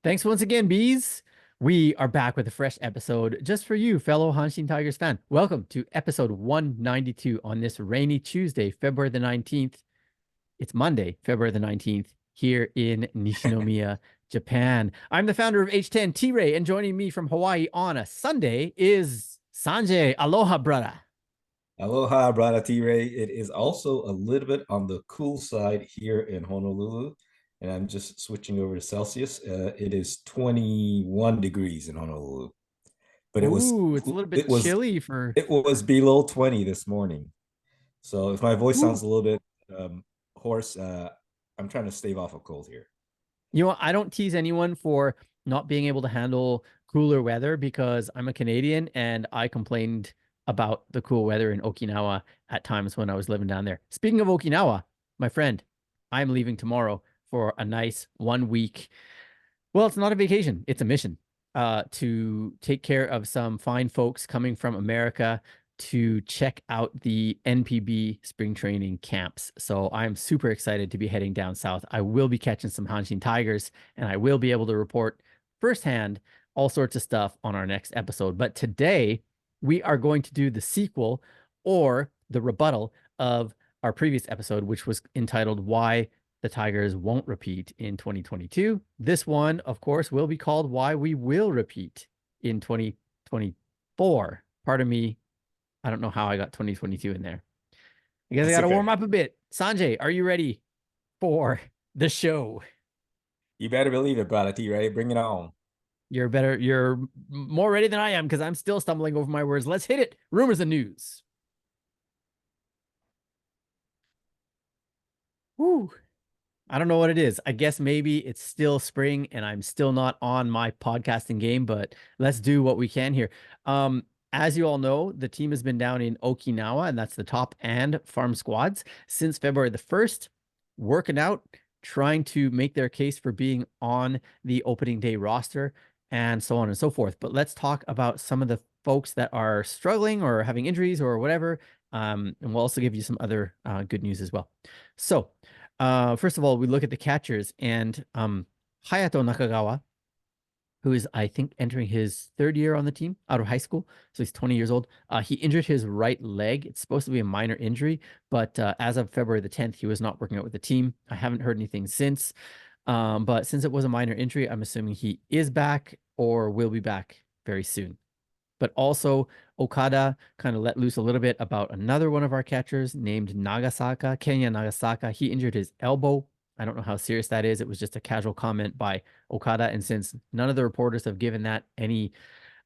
Thanks once again, bees. We are back with a fresh episode just for you, fellow Hanshin Tigers fan. Welcome to episode 192 on this rainy Tuesday, February the 19th. It's Monday, February the 19th, here in Nishinomiya, Japan. I'm the founder of H10, T-Ray, and joining me from Hawaii on a Sunday is Sanjay. Aloha, brother. Aloha, brother T-Ray. It is also a little bit on the cool side here in Honolulu. And I'm just switching over to Celsius. It is 21 degrees in Honolulu. But it was Ooh, it's a little bit it was chilly for. it was below 20 this morning. So if my voice Ooh. sounds a little bit hoarse, I'm trying to stave off a cold here. You know, I don't tease anyone for not being able to handle cooler weather because I'm a Canadian and I complained about the cool weather in Okinawa at times when I was living down there. Speaking of Okinawa, my friend, I'm leaving tomorrow for a nice 1 week. Well, it's not a vacation, it's a mission to take care of some fine folks coming from America to check out the NPB spring training camps. So I'm super excited to be heading down south. I will be catching some Hanshin Tigers and I will be able to report firsthand all sorts of stuff on our next episode. But today we are going to do the sequel or the rebuttal of our previous episode, which was entitled Why the Tigers Won't Repeat in 2022. This one, of course, will be called Why We Will Repeat in 2024. Pardon me, I don't know how I got 2022 in there. I guess I That's got to okay. warm up a bit. Sanjay, are you ready for the show? You better believe it, brother T-Ray. Bring it on. You're more ready than I am because I'm still stumbling over my words. Let's hit it. Rumors and news. Woo. I don't know what it is. I guess maybe it's still spring and I'm still not on my podcasting game, but let's do what we can here. As you all know, the team has been down in Okinawa, and that's the top and farm squads since February the 1st, working out, trying to make their case for being on the opening day roster and so on and so forth. But let's talk about some of the folks that are struggling or having injuries or whatever. And we'll also give you some other good news as well. So, first of all, we look at the catchers and Hayato Nakagawa, who is, I think, entering his third year on the team out of high school. So he's 20 years old. He injured his right leg. It's supposed to be a minor injury, but as of February the 10th, he was not working out with the team. I haven't heard anything since. But since it was a minor injury, I'm assuming he is back or will be back very soon. But also, Okada kind of let loose a little bit about another one of our catchers named Nagasaka, Kenya Nagasaka. He injured his elbow. I don't know how serious that is. It was just a casual comment by Okada. And since none of the reporters have given that any,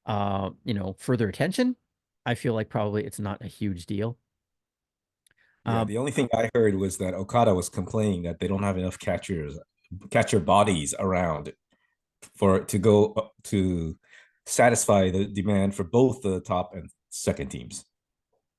further attention, I feel like probably it's not a huge deal. Yeah, Um, the only thing I heard was that Okada was complaining that they don't have enough catcher bodies around for to go to satisfy the demand for both the top and second teams.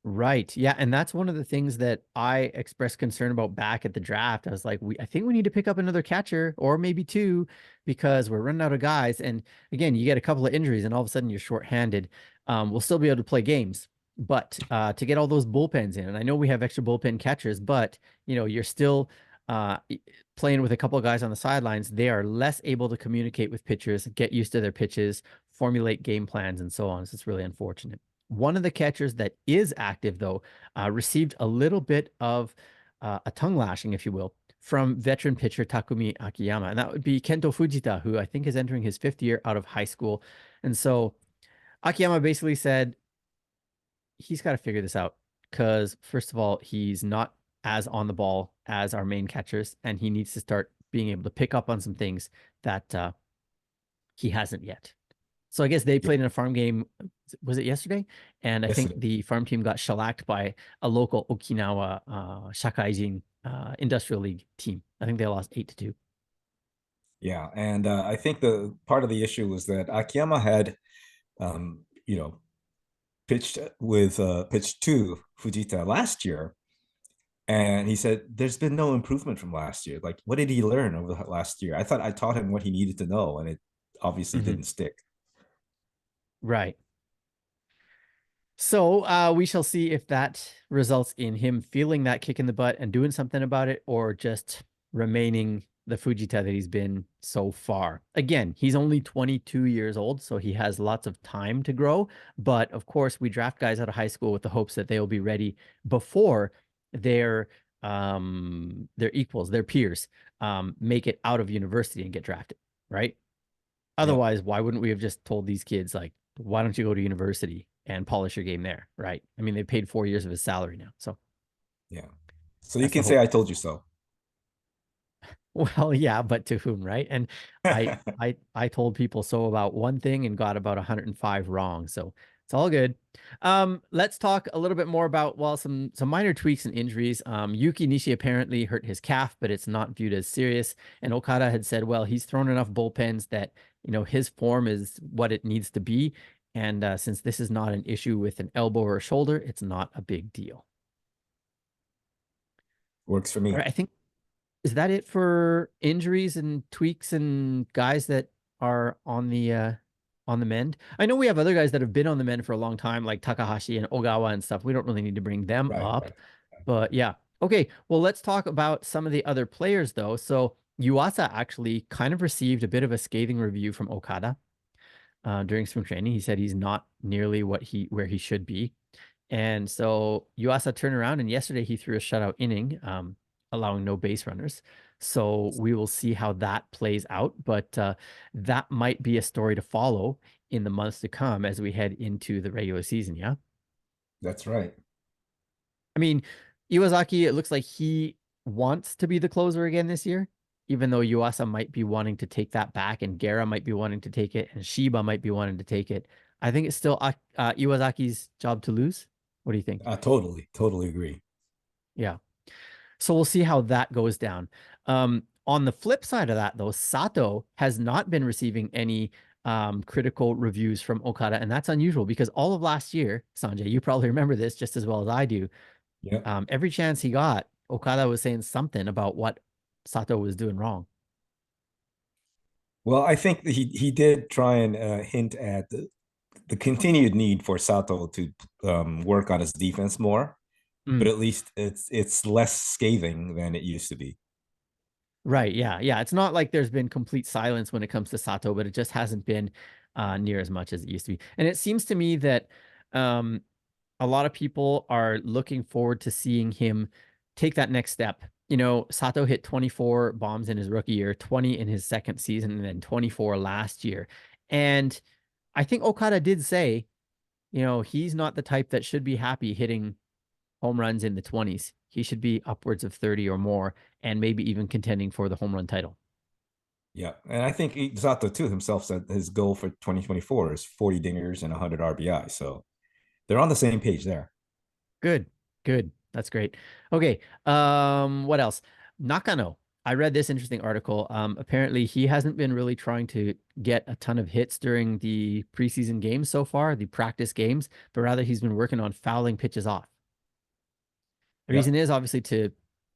Right. Yeah. And that's one of the things that I expressed concern about back at the draft. I was like, I think we need to pick up another catcher or maybe two because we're running out of guys. And again, you get a couple of injuries and all of a sudden you're shorthanded. We'll still be able to play games, but to get all those bullpens in, and I know we have extra bullpen catchers, but you're still uh, playing with a couple of guys on the sidelines. They are less able to communicate with pitchers, get used to their pitches, formulate game plans, and so on. So it's really unfortunate. One of the catchers that is active, though, received a little bit of a tongue lashing, if you will, from veteran pitcher Takumi Akiyama. And that would be Kento Fujita, who I think is entering his fifth year out of high school. And so Akiyama basically said he's got to figure this out because, first of all, he's not as on the ball as our main catchers, and he needs to start being able to pick up on some things that he hasn't yet. So I guess they Yeah, played in a farm game. Was it yesterday? And I think yesterday. the farm team got shellacked by a local Okinawa Shakaijin Industrial League team. I think they lost 8-2. Yeah, and I think the part of the issue was that Akiyama had, pitched to Fujita last year, and he said there's been no improvement from last year. Like, what did he learn over the last year? I thought I taught him what he needed to know, and it obviously Hmm. didn't stick. Right. So we shall see if that results in him feeling that kick in the butt and doing something about it, or just remaining the Fujita that he's been so far. Again, he's only 22 years old, so he has lots of time to grow. But of course, we draft guys out of high school with the hopes that they'll be ready before their their equals, their peers, make it out of university and get drafted, right? Yep. Otherwise, why wouldn't we have just told these kids like, why don't you go to university and polish your game there, right? I mean, they paid 4 years of his salary now, so Yeah. So you that's the can say hope. I told you so. Well, yeah, but to whom, right? And I told people so about one thing and got about 105 wrong. So it's all good. Let's talk a little bit more about well, some minor tweaks and injuries. Yuki Nishi apparently hurt his calf, but it's not viewed as serious. And Okada had said, well, he's thrown enough bullpens that his form is what it needs to be. And since this is not an issue with an elbow or a shoulder, it's not a big deal. Works for All me. right, I think is that it for injuries and tweaks and guys that are on the mend? I know we have other guys that have been on the mend for a long time, like Takahashi and Ogawa and stuff. We don't really need to bring them Right, up, right. but yeah. Okay, well, let's talk about some of the other players though. So Yuasa actually kind of received a bit of a scathing review from Okada during spring training. He said he's not nearly where he should be. And so Yuasa turned around and yesterday he threw a shutout inning, allowing no base runners. So we will see how that plays out. But that might be a story to follow in the months to come as we head into the regular season. Yeah. That's right. I mean, Iwazaki, it looks like he wants to be the closer again this year, even though Yuasa might be wanting to take that back and Guerra might be wanting to take it and Shiba might be wanting to take it. I think it's still Iwazaki's job to lose. What do you think? Totally, totally agree. Yeah. So we'll see how that goes down. On the flip side of that, though, Sato has not been receiving any critical reviews from Okada, and that's unusual because all of last year, Sanjay, you probably remember this just as well as I do. Yep. Every chance he got, Okada was saying something about what Sato was doing wrong. Well, I think that he did try and hint at the continued need for Sato to work on his defense more, but Mm, at least it's less scathing than it used to be. right. Yeah. Yeah. It's not like there's been complete silence when it comes to Sato, but it just hasn't been near as much as it used to be. And it seems to me that um, a lot of people are looking forward to seeing him take that next step. Sato hit 24 bombs in his rookie year, 20 in his second season, and then 24 last year. And I think Okada did say, he's not the type that should be happy hitting home runs in the 20s. He should be upwards of 30 or more, and maybe even contending for the home run title. Yeah, and I think Sato too himself said his goal for 2024 is 40 dingers and 100 RBI. So they're on the same page there. Good, good. That's great. Okay. What else? Nakano. I read this interesting article. Apparently he hasn't been really trying to get a ton of hits during the preseason games so far, the practice games, but rather he's been working on fouling pitches off. The Yeah, reason is obviously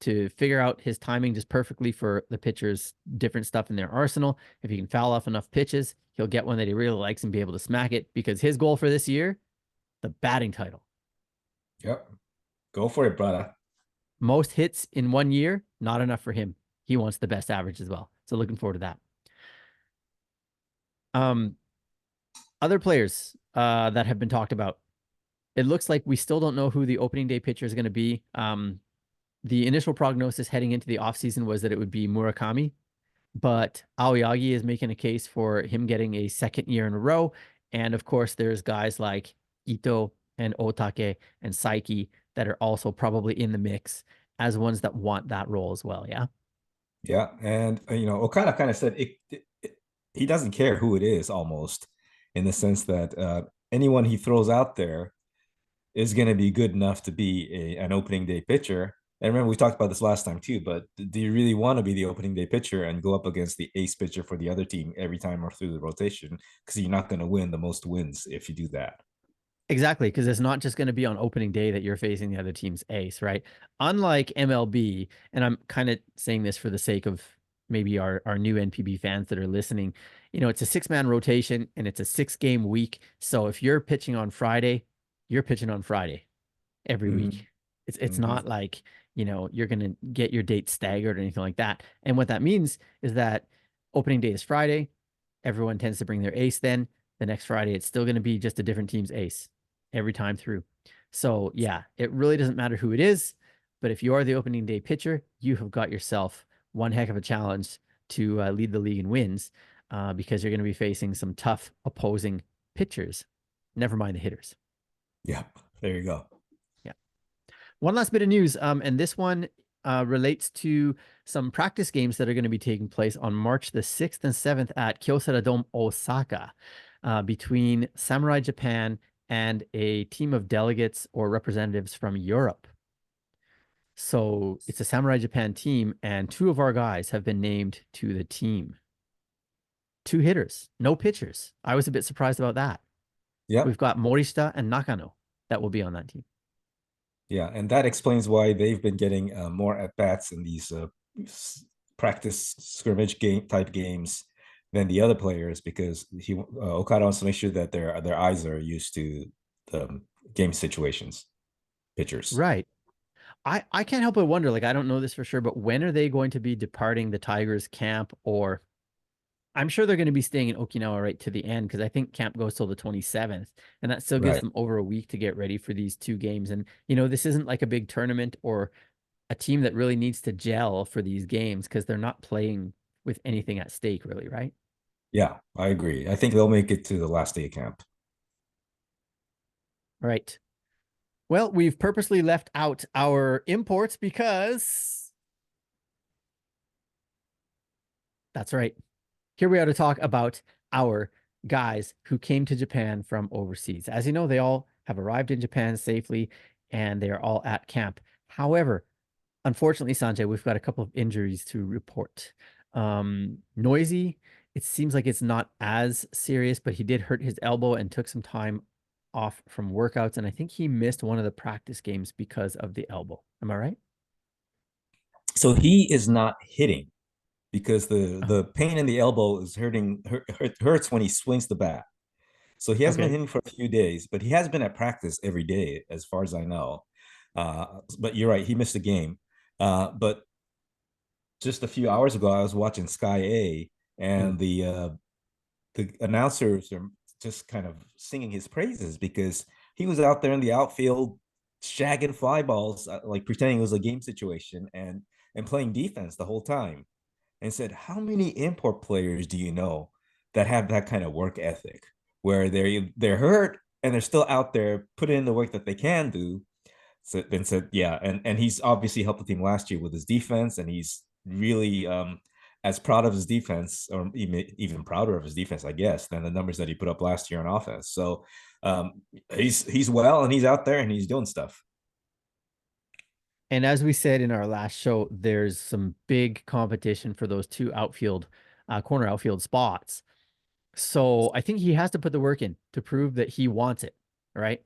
to figure out his timing just perfectly for the pitcher's different stuff in their arsenal. If he can foul off enough pitches, he'll get one that he really likes and be able to smack it because his goal for this year, the batting title. yep. Go for it, brother. Most hits in 1 year, not enough for him. He wants the best average as well. So looking forward to that. Um, Other players that have been talked about. It looks like we still don't know who the opening day pitcher is going to be. The initial prognosis heading into the offseason was that it would be Murakami, but Aoyagi is making a case for him getting a second year in a row. And of course, there's guys like Ito and Otake and Saiki that are also probably in the mix as ones that want that role as well. Yeah. Yeah, and Okada kind of said he doesn't care who it is, almost in the sense that anyone he throws out there is going to be good enough to be an opening day pitcher. And remember, we talked about this last time too. But do you really want to be the opening day pitcher and go up against the ace pitcher for the other team every time or through the rotation? Because you're not going to win the most wins if you do that. Exactly, because it's not just going to be on opening day that you're facing the other team's ace, right? Unlike MLB, and I'm kind of saying this for the sake of maybe our new NPB fans that are listening, it's a 6-man rotation and it's a 6-game week. So if you're pitching on Friday, you're pitching on Friday every Mm-hmm. week. It's Mm-hmm. not like you're going to get your date staggered or anything like that. And what that means is that opening day is Friday. Everyone tends to bring their ace then. The next Friday, it's still going to be just a different team's ace every time through. So, yeah, it really doesn't matter who it is. But if you are the opening day pitcher, you have got yourself one heck of a challenge to lead the league in wins because you're going to be facing some tough opposing pitchers. Never mind the hitters. Yeah, there you go. Yeah. One last bit of news, and this one relates to some practice games that are going to be taking place on March the 6th and 7th at Kyocera Dome, Osaka, between Samurai Japan and a team of delegates or representatives from Europe. So it's a Samurai Japan team, and two of our guys have been named to the team. Two hitters, no pitchers. I was a bit surprised about that. Yep. We've got Morishita and Nakano that will be on that team. Yeah, and that explains why they've been getting more at bats in these practice scrimmage game type games than the other players because Okada wants to make sure that their eyes are used to the game situations, pitchers. Right. I can't help but wonder, like, I don't know this for sure, but when are they going to be departing the Tigers camp? Or I'm sure they're going to be staying in Okinawa right to the end because I think camp goes till the 27th, and that still gives Right. them over a week to get ready for these two games. And, this isn't like a big tournament or a team that really needs to gel for these games because they're not playing with anything at stake, really, right? Yeah, I agree. I think they'll make it to the last day of camp. Right. Well, we've purposely left out our imports because that's right. Here we are to talk about our guys who came to Japan from overseas. As you know, they all have arrived in Japan safely and they are all at camp. However, unfortunately, Sanjay, we've got a couple of injuries to report. Noisy, it seems like it's not as serious, but he did hurt his elbow and took some time off from workouts. And I think he missed one of the practice games because of the elbow. Am I right? So he is not hitting because the Oh, the pain in the elbow is hurts when he swings the bat. So he hasn't been okay. hitting for a few days, but he has been at practice every day, as far as I know. But you're right, he missed a game. But just a few hours ago, I was watching Sky A, Hmm. and the announcers are just kind of singing his praises because he was out there in the outfield shagging fly balls, like pretending it was a game situation and playing defense the whole time. And said, "How many import players do you know that have that kind of work ethic, where they're hurt and they're still out there putting in the work that they can do?" So then said, "Yeah," and he's obviously helped the team last year with his defense, and he's really as proud of his defense, or even prouder of his defense, I guess, than the numbers that he put up last year on offense. So he's well, and he's out there and he's doing stuff. And as we said in our last show, there's some big competition for those two corner outfield spots. So I think he has to put the work in to prove that he wants it, right?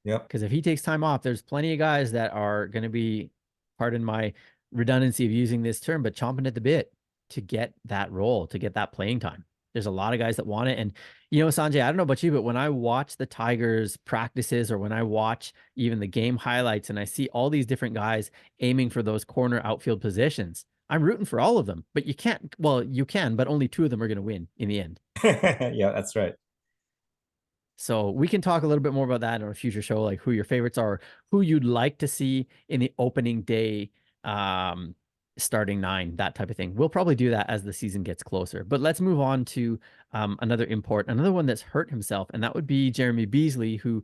Yep. Because if he takes time off, there's plenty of guys that are going to be, pardon my redundancy of using this term, but chomping at the bit to get that role, to get that playing time. There's a lot of guys that want it. And, Sanjay, I don't know about you, but when I watch the Tigers practices or when I watch even the game highlights and I see all these different guys aiming for those corner outfield positions, I'm rooting for all of them. But you can't, well, you can, but only two of them are going to win in the end. Yeah, that's right. So we can talk a little bit more about that on a future show, like who your favorites are, who you'd like to see in the opening day, um, starting nine, that type of thing. We'll probably do that as the season gets closer. But let's move on to another import, another one that's hurt himself, and that would be Jeremy Beasley, who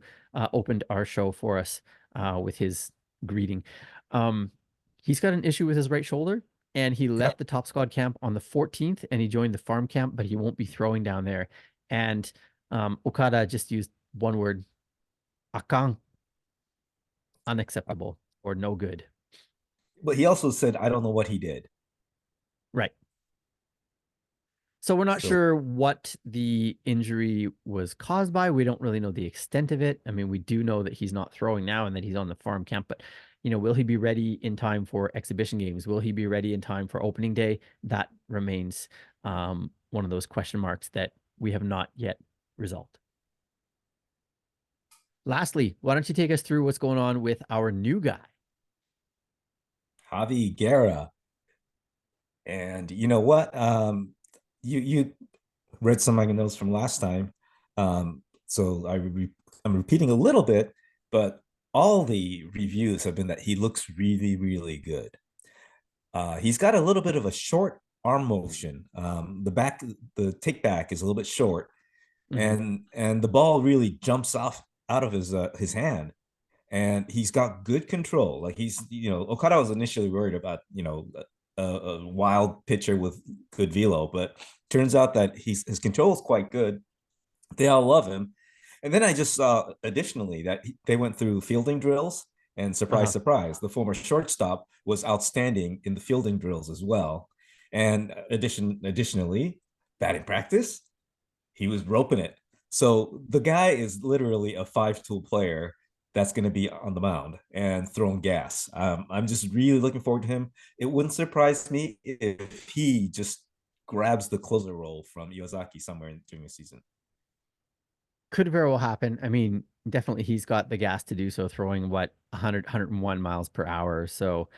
opened our show for us with his greeting. Um, he's got an issue with his right shoulder, and he Yep. left the top squad camp on the 14th, and he joined the farm camp, but he won't be throwing down there. And Okada just used one word, akan, unacceptable or no good. But he also said, "I don't know what he did." Right. So we're not So sure what the injury was caused by. We don't really know the extent of it. I mean, we do know that he's not throwing now and that he's on the farm camp, but will he be ready in time for exhibition games? Will he be ready in time for opening day? That remains one of those question marks that we have not yet resolved. Lastly, why don't you take us through what's going on with our new guy? Javi Guerra. And you know what? You read some of my notes from last time. So I'm repeating a little bit, but all the reviews have been that he looks really, really good. He's got a little bit of a short arm motion. The take back is a little bit short, Hmm. and the ball really jumps off out of his hand, and he's got good control. Like Okada was initially worried about a wild pitcher with good velo, but turns out that his control is quite good. They all love him. And then I just saw additionally that they went through fielding drills, and surprise, Uh-huh. surprise, the former shortstop was outstanding in the fielding drills as well. And additionally, batting practice, he was roping it. So the guy is literally a five-tool player that's going to be on the mound and throwing gas. I'm just really looking forward to him. It wouldn't surprise me if he just grabs the closer role from Iwasaki somewhere during the season. Could very well happen. I mean, definitely he's got the gas to do so, throwing what 100, miles per hour. So,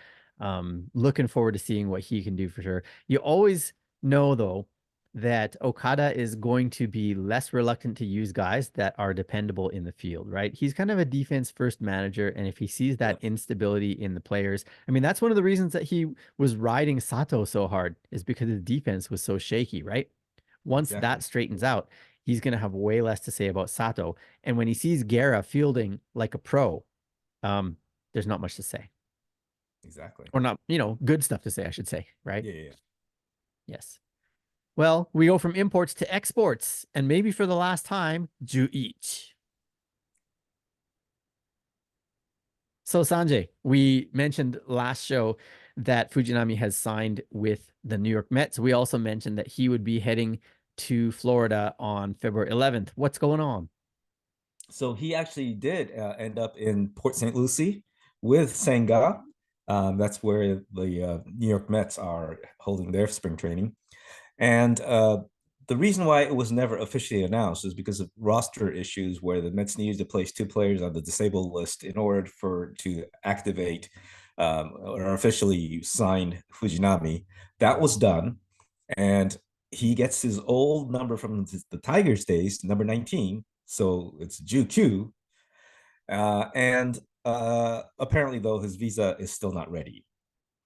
looking forward to seeing what he can do for sure. You always know though that Okada is going to be less reluctant to use guys that are dependable in the field, right? He's kind of a defense first manager, and if he sees that Yep, instability in the players, I mean, that's one of the reasons that he was riding Sato so hard is because his defense was so shaky, right? Once that exactly. straightens out, he's going to have way less to say about Sato. And when he sees Guerra fielding like a pro, um, there's not much to say, Exactly. or not, good stuff to say, I should say, right? Yeah, yeah, yeah. Yes. Well, we go from imports to exports, and maybe for the last time, Juichi. So Sanjay, we mentioned last show that Fujinami has signed with the New York Mets. We also mentioned that he would be heading to Florida on February 11th. What's going on? So he actually did end up in Port St. Lucie with Senga. That's where the New York Mets are holding their spring training. And the reason why it was never officially announced is because of roster issues where the Mets needed to place two players on the disabled list in order for to activate or officially sign Fujinami. That was done, and he gets his old number from the Tigers days, number 19. So it's Juku. And apparently, though, his visa is still not ready.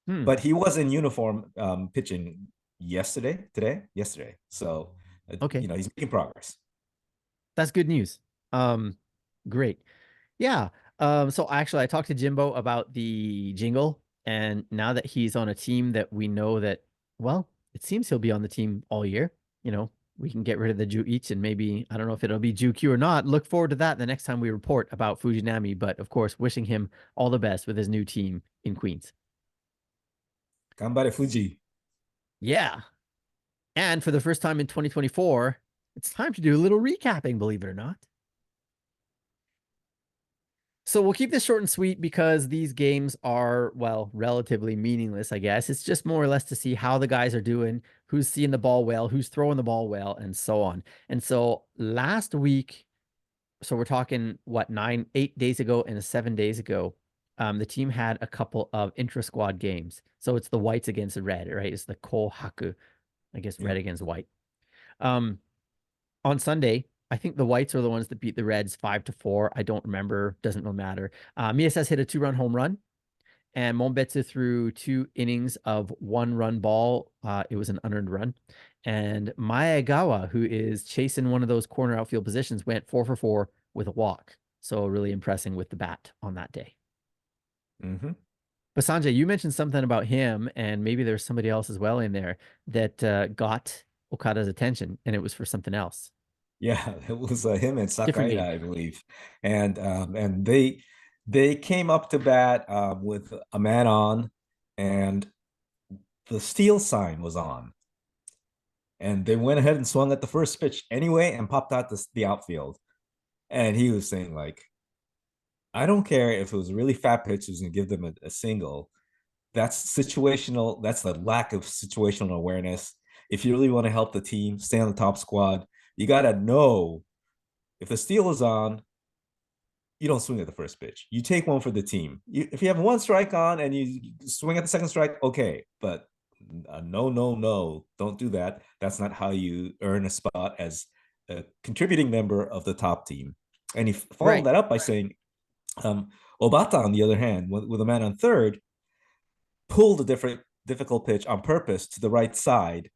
Hmm. But he was in uniform pitching yesterday. So, Okay. he's making progress. That's good news. Um, Great. Yeah. So actually I talked to Jimbo about the jingle, and now that he's on a team that we know that, well, it seems he'll be on the team all year, you know, we can get rid of the Ju each, and maybe I don't know if it'll be Ju Q or not. Look forward to that the next time we report about Fujinami, but of course, wishing him all the best with his new team in Queens. Gambare Fuji. Yeah. And for the first time in 2024, it's time to do a little recapping, believe it or not. So we'll keep this short and sweet because these games are, well, relatively meaningless, I guess. It's just more or less to see how the guys are doing, who's seeing the ball well, who's throwing the ball well, and so on. And so last week, so we're talking what, 8 days ago and 7 days ago, the team had a couple of intra-squad games. So it's the whites against the red, right? It's the Kohaku, I guess red Yep. against white. Um, on Sunday, I think the Whites are the ones that beat the Reds 5-4. I don't remember. Doesn't really matter. Miyases hit a 2-run home run, and Monbetsu threw 2 innings of 1-run ball. It was an unearned run. And Maegawa, who is chasing one of those corner outfield positions, went 4 for 4 with a walk. So really impressing with the bat on that day. Mm-hmm. But Sanjay, you mentioned something about him, and maybe there's somebody else as well in there that got Okada's attention, and it was for something else. Yeah, it was him and Different Sakaida, game. I believe, and they came up to bat with a man on, and the steal sign was on, and they went ahead and swung at the first pitch anyway and popped out the outfield. And he was saying like, I don't care if it was a really fat pitch, who's going to give them a single. That's situational. That's the lack of situational awareness. If you really want to help the team stay on the top squad, you got to know if the steal is on, you don't swing at the first pitch. You take one for the team. If you have one strike on and you swing at the second strike, okay. But no, no, no, don't do that. That's not how you earn a spot as a contributing member of the top team. And he followed Right. that up by saying, um, Obata, on the other hand, with a man on third, pulled a difficult pitch on purpose to the right side,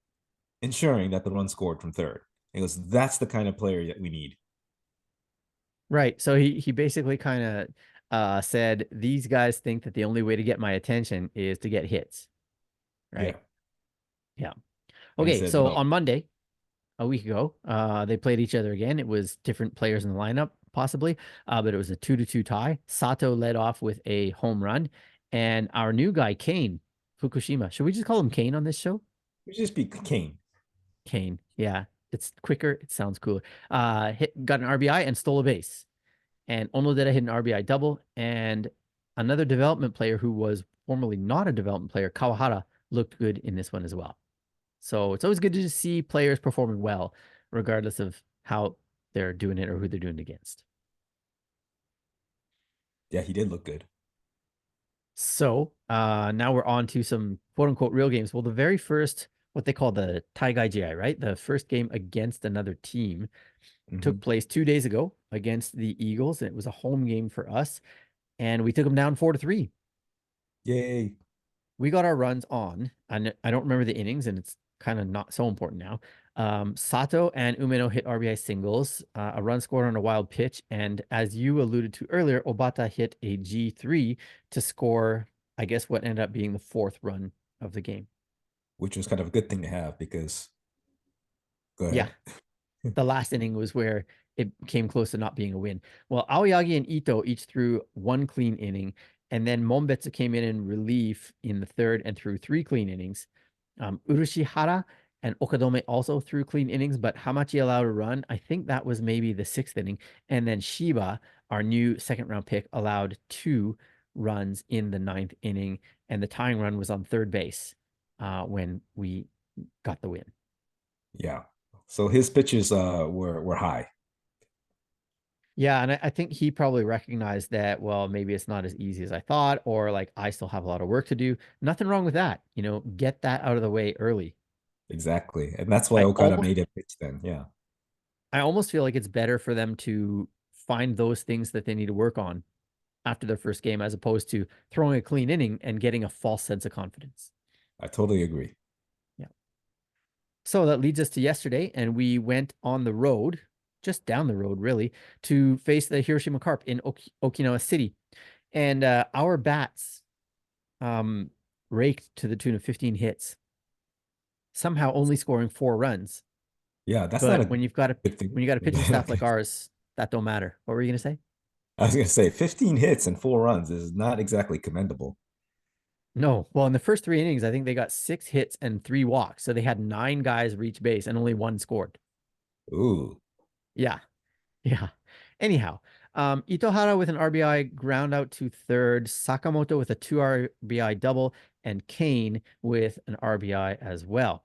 ensuring that the run scored from third. He goes, that's the kind of player that we need. Right. So he basically kind of said these guys think that the only way to get my attention is to get hits. Yeah. Right. Yeah. And he Okay. said, So no, on Monday, a week ago, they played each other again. It was different players in the lineup, possibly, but it was a 2-2 tie. Sato led off with a home run, and our new guy, Kane, Fukushima. Should we just call him Kane on this show? we just be Kane. Kane. Yeah. It's quicker. It sounds cooler. Got an RBI and stole a base. And Onodera hit an RBI double. And another development player who was formerly not a development player, Kawahara, looked good in this one as well. So it's always good to see players performing well, regardless of how they're doing it or who they're doing it against. Yeah, he did look good. So now we're on to some quote unquote real games. Well, the very first, what they call the Taigai GI, right? The first game against another team took Mm-hmm. place 2 days ago against the Eagles, and it was a home game for us. And we took them down 4-3. Yay. We got our runs on, and I don't remember the innings, and it's kind of not so important now. Sato and Umeno hit RBI singles, a run scored on a wild pitch, and as you alluded to earlier, Obata hit a G3 to score, I guess, what ended up being the fourth run of the game. Which was kind of a good thing to have because, go Yeah, ahead. the last inning was where it came close to not being a win. Well, Aoyagi and Ito each threw one clean inning, and then Mombetsu came in relief in the third and threw three clean innings. Urushihara and Okadome also threw clean innings, but Hamachi allowed a run. I think that was maybe the sixth inning. And then Shiba, our new second round pick, allowed two runs in the ninth inning, and the tying run was on third base when we got the win. Yeah. So his pitches were high. Yeah, and I think he probably recognized that, well, maybe it's not as easy as I thought, or like I still have a lot of work to do. Nothing wrong with that. Get that out of the way early. Exactly. And that's why I Okada almost made a pitch then. Yeah. I almost feel like it's better for them to find those things that they need to work on after their first game as opposed to throwing a clean inning and getting a false sense of confidence. I totally agree. Yeah. So that leads us to yesterday, and we went on the road, just down the road, really, to face the Hiroshima Carp in Okinawa City. And our bats um, raked to the tune of 15 hits, somehow only scoring 4 runs. Yeah, that's not But a good thing. when you got a pitching staff like ours, that don't matter. What were you gonna say? I was gonna say 15 hits and 4 runs is not exactly commendable. No. Well, in the first 3 innings, I think they got 6 hits and 3 walks. So they had 9 guys reach base and only one scored. Ooh. Yeah. Yeah. Anyhow, Itohara with an RBI ground out to third, Sakamoto with a 2 RBI double, and Kane with an RBI as well.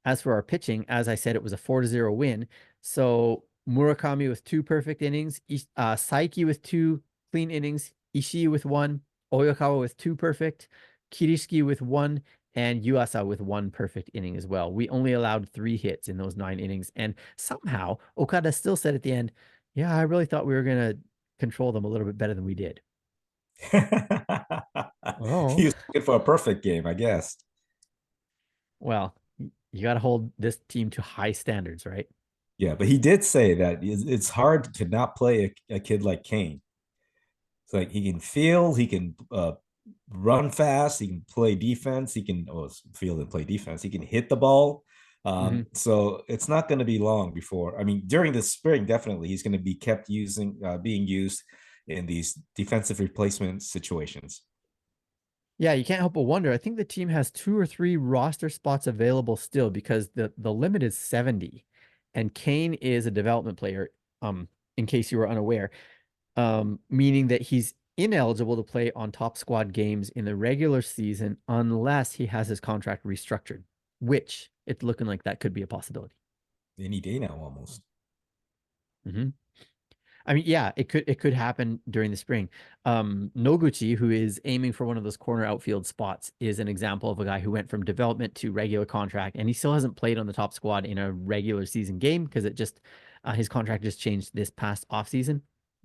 As for our pitching, as I said, it was a 4-0 win. So Murakami with 2 perfect innings, Saiki with 2 clean innings, Ishii with 1, Oyakawa with 2 perfect, Kirishiki with 1, and Yuasa with 1 perfect inning as well. We only allowed 3 hits in those 9 innings. And somehow Okada still said at the end, yeah, I really thought we were going to control them a little bit better than we did. He Oh, was looking for a perfect game, I guess. well, you got to hold this team to high standards, right? Yeah, but he did say that it's hard to not play a kid like Kane. It's like he can field, he can run fast, he can play defense, he can field and play defense, he can hit the ball. Mhm. So it's not going to be long before. I mean, during the spring, definitely he's going to be kept being used in these defensive replacement situations. Yeah, you can't help but wonder. I think the team has 2 or 3 roster spots available still because the limit is 70. And Kane is a development player, in case you were unaware, meaning that he's ineligible to play on top squad games in the regular season unless he has his contract restructured, which it's looking like that could be a possibility. Any day now, almost. Hmm. I mean, yeah, it could happen during the spring. Noguchi, who is aiming for one of those corner outfield spots, is an example of a guy who went from development to regular contract, and he still hasn't played on the top squad in a regular season game because it just his contract just changed this past offseason,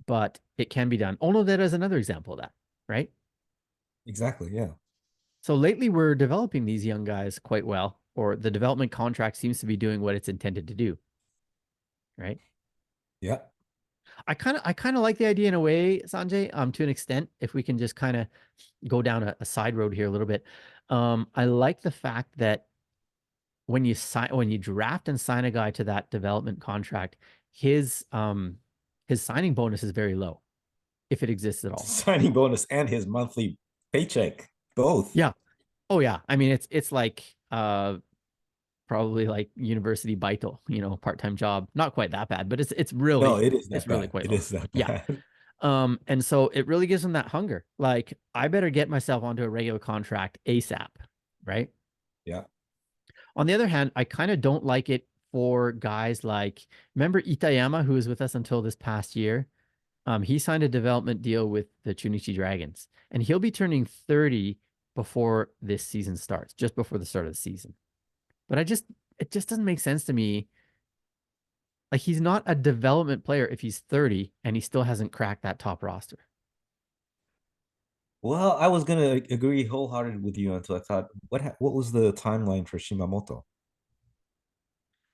but it can be done. Ono that is another example of that, right? Exactly. Yeah. So lately we're developing these young guys quite well, or the development contract seems to be doing what it's intended to do, right? Yeah. I kind of like the idea in a way, Sanjay, to an extent, if we can just kind of go down a side road here a little bit. I like the fact that when you draft and sign a guy to that development contract, his um his signing bonus is very low, if it exists at all. Signing bonus and his monthly paycheck, both. Yeah. Oh yeah. I mean it's like probably like university baito, part-time job. Not quite that bad, but it's No, really it is it's that really bad. quite It low. is that Yeah. bad. And so it really gives them that hunger. Like, I better get myself onto a regular contract ASAP, right? Yeah. On the other hand, I kind of don't like it for guys like, remember Itayama, who was with us until this past year? He signed a development deal with the Chunichi Dragons, and he'll be turning 30 before this season starts, just before the start of the season. But it just doesn't make sense to me. Like, he's not a development player if he's 30 and he still hasn't cracked that top roster. Well, I was gonna agree wholeheartedly with you until I thought, what was the timeline for Shimamoto?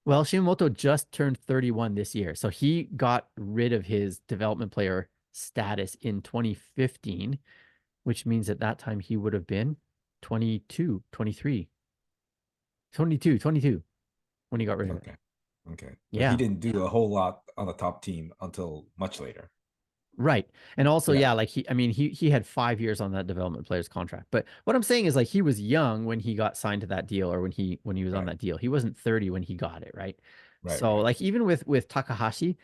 Well, Shimamoto just turned 31 this year. So he got rid of his development player status in 2015, which means at that time he would have been 22, 23, 22 when he got rid of it. Okay. Okay. But he Yeah, didn't do a whole lot on the top team until much later. right. And also, Yeah. yeah, like I mean, he had 5 years on that development player's contract. But what I'm saying is like he was young when he got signed to that deal or when he was on Right. that deal. He wasn't 30 when he got it, right? Right. So Right. like even with Takahashi,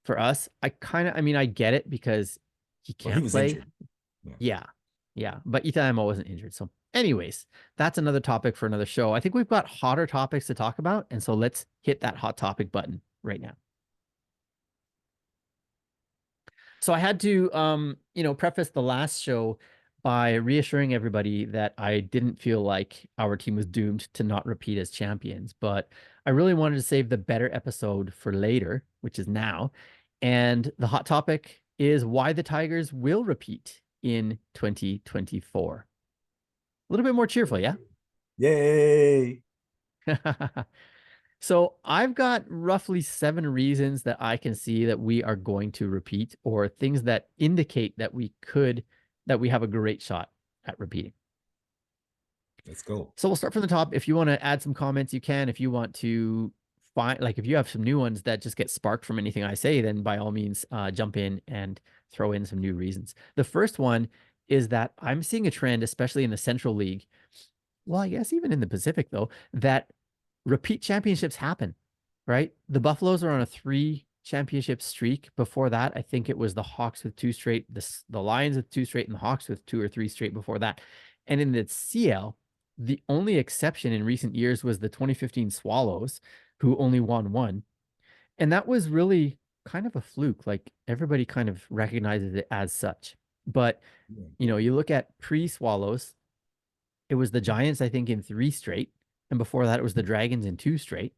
for us, I mean, I get it because he Well, he can't was play. injured. Yeah. Yeah. Yeah. But Itayama wasn't injured. So, anyways, that's another topic for another show. I think we've got hotter topics to talk about. And so let's hit that hot topic button right now. So I had to preface the last show by reassuring everybody that I didn't feel like our team was doomed to not repeat as champions, but I really wanted to save the better episode for later, which is now. And the hot topic is why the Tigers will repeat in 2024. A little bit more cheerful, yeah? Yay. So I've got roughly 7 reasons that I can see that we are going to repeat, or things that indicate that we have a great shot at repeating. Let's go. So we'll start from the top. If you want to add some comments, you can. If you want to if you have some new ones that just get sparked from anything I say, then by all means, jump in and throw in some new reasons. The first one is that I'm seeing a trend, especially in the Central League. Well, I guess even in the Pacific, though, that repeat championships happen, right? The Buffaloes are on a 3 championship streak. Before that, I think it was the Hawks with 2 straight, the Lions with 2 straight, and the Hawks with 2 or 3 straight before that. And in the CL, the only exception in recent years was the 2015 Swallows, who only won one. And that was really kind of a fluke. Like, everybody kind of recognizes it as such. But, Yeah. you look at pre-Swallows, it was the Giants, I think, in 3 straight. And before that, it was the Dragons in 2 straight.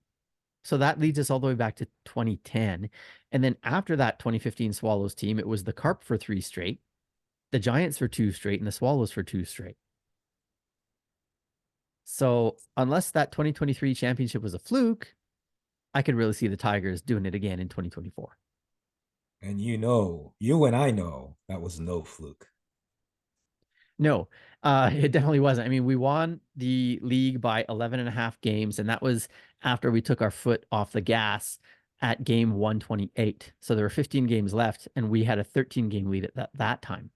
So that leads us all the way back to 2010. And then after that 2015 Swallows team, it was the Carp for 3 straight, the Giants for 2 straight, and the Swallows for 2 straight. So unless that 2023 championship was a fluke, I could really see the Tigers doing it again in 2024. And you and I know that was no fluke. No, it definitely wasn't. I mean, we won the league by 11 and a half games, and that was after we took our foot off the gas at game 128. So there were 15 games left, and we had a 13 game lead at that time.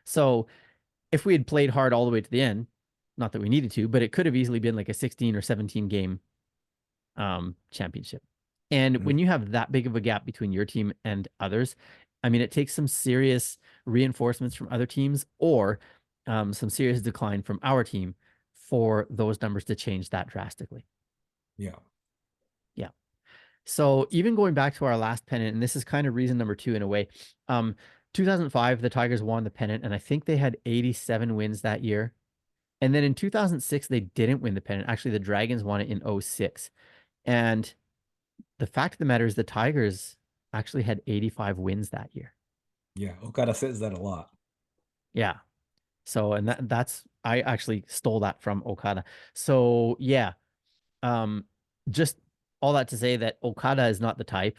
So if we had played hard all the way to the end, not that we needed to, but it could have easily been like a 16 or 17 game championship. And when Mhm. you have that big of a gap between your team and others, I mean, it takes some serious reinforcements from other teams or some serious decline from our team for those numbers to change that drastically. Yeah. Yeah. So even going back to our last pennant, and this is kind of reason number two in a way. Um, 2005, the Tigers won the pennant, and I think they had 87 wins that year. And then in 2006, they didn't win the pennant. Actually, the Dragons won it in '06. And the fact of the matter is the Tigers actually had 85 wins that year. Yeah, Okada says that a lot. Yeah. So, and that's I actually stole that from Okada. So yeah, um, just all that to say that Okada is not the type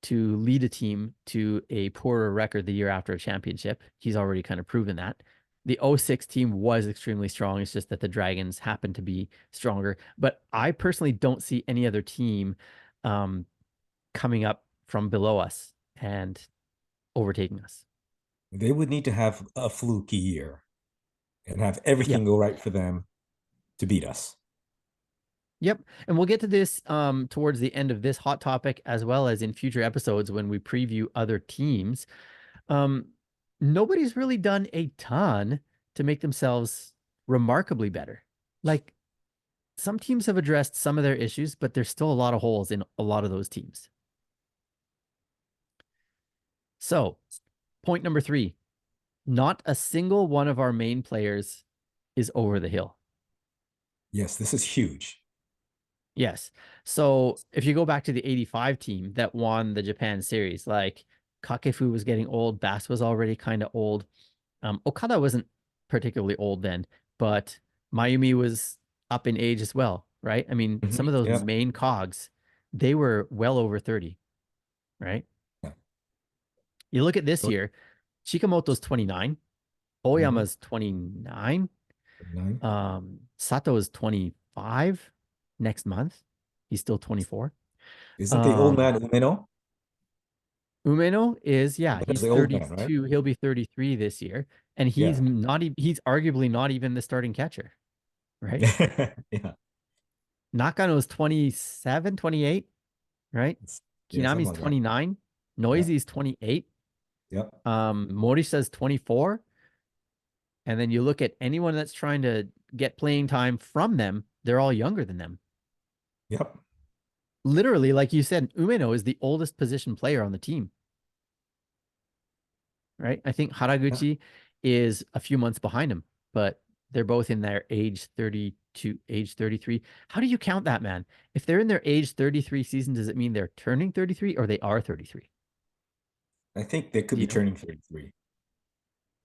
to lead a team to a poorer record the year after a championship. He's already kind of proven that. The '06 team was extremely strong. It's just that the Dragons happened to be stronger. But I personally don't see any other team um, coming up from below us and overtaking us. They would need to have a fluky year and have Yep. everything go right for them to beat us. Yep. And we'll get to this towards the end of this hot topic as well as in future episodes when we preview other teams. Um, Nobody's really done a ton to make themselves remarkably better. Like some teams have addressed some of their issues, but there's still a lot of holes in a lot of those teams. So, point number three, not a single one of our main players is over the hill. Yes, this is huge. Yes. So if you go back to the '85 team that won the Japan series, like Kakefu was getting old, Bass was already kind of old. Okada wasn't particularly old then, but Mayumi was up in age as well, right? I mean, some of those Yeah. main cogs, they were well over 30, right? Yeah. You look at this year, Chikamoto's 29, Mm-hmm. Oyama's 29, 9. Sato is 25 next month. He's still 24. Isn't the old Um, man Umeno? Umeno is, yeah, That's he's the old man, right? 32. He'll be 33 this year. And he's Yeah. not even, he's arguably not even the starting catcher, right? Yeah. Nakano's 27, 28, right? Yeah, something Kinami's like that. 29. Yeah. Noisy's 28. Yep. Morisha's 24. And then you look at anyone that's trying to get playing time from them, they're all younger than them. Yep. Literally, like you said, Umeno is the oldest position player on the team, right? I think Yeah. Haraguchi is a few months behind him, but they're both in their age 32, age 33. How do you count that, man? If they're in their age 33 season, does it mean they're turning 33 or they are 33? I think they could Do be you know? turning 33.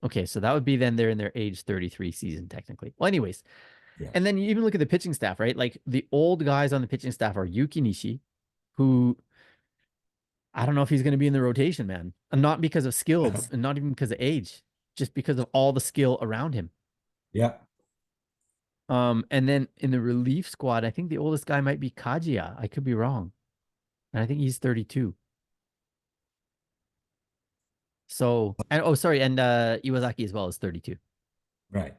Okay, so that would be then they're in their age 33 season, technically. Well, anyways, Yeah. and then you even look at the pitching staff, right? Like the old guys on the pitching staff are Yuki Nishi, who I don't know if he's going to be in the rotation, man. And not because of skills and not even because of age, just because of all the skill around him. Yeah. And then in the relief squad, I think the oldest guy might be Kajiya. I could be wrong. And I think he's 32. So, and oh, sorry, and Iwazaki as well is 32, Right.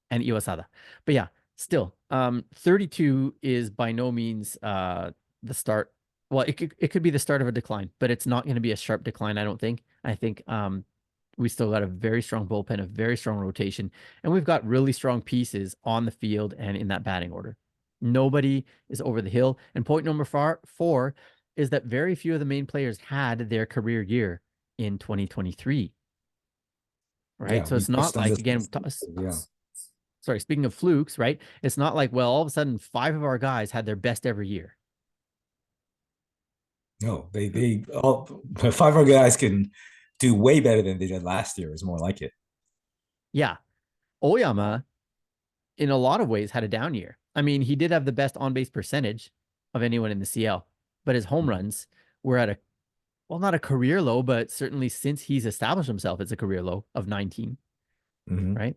and Iwasada. But yeah, still, 32 is by no means the start. Well, it could be the start of a decline, but it's not going to be a sharp decline, I don't think. I think we still got a very strong bullpen, a very strong rotation, and we've got really strong pieces on the field and in that batting order. Nobody is over the hill. And point number four is that very few of the main players had their career year in 2023, right? Yeah. So We it's not touched on like, this. again, Yeah. sorry, speaking of flukes, right? It's not like, well, all of a sudden, five of our guys had their best ever year. No, they all 5 guys can do way better than they did last year. Is more like it. Yeah. Oyama, in a lot of ways, had a down year. I mean, he did have the best on base percentage of anyone in the CL, but his home runs were at a, well, not a career low, but certainly since he's established himself, it's a career low of 19, Mm-hmm. right?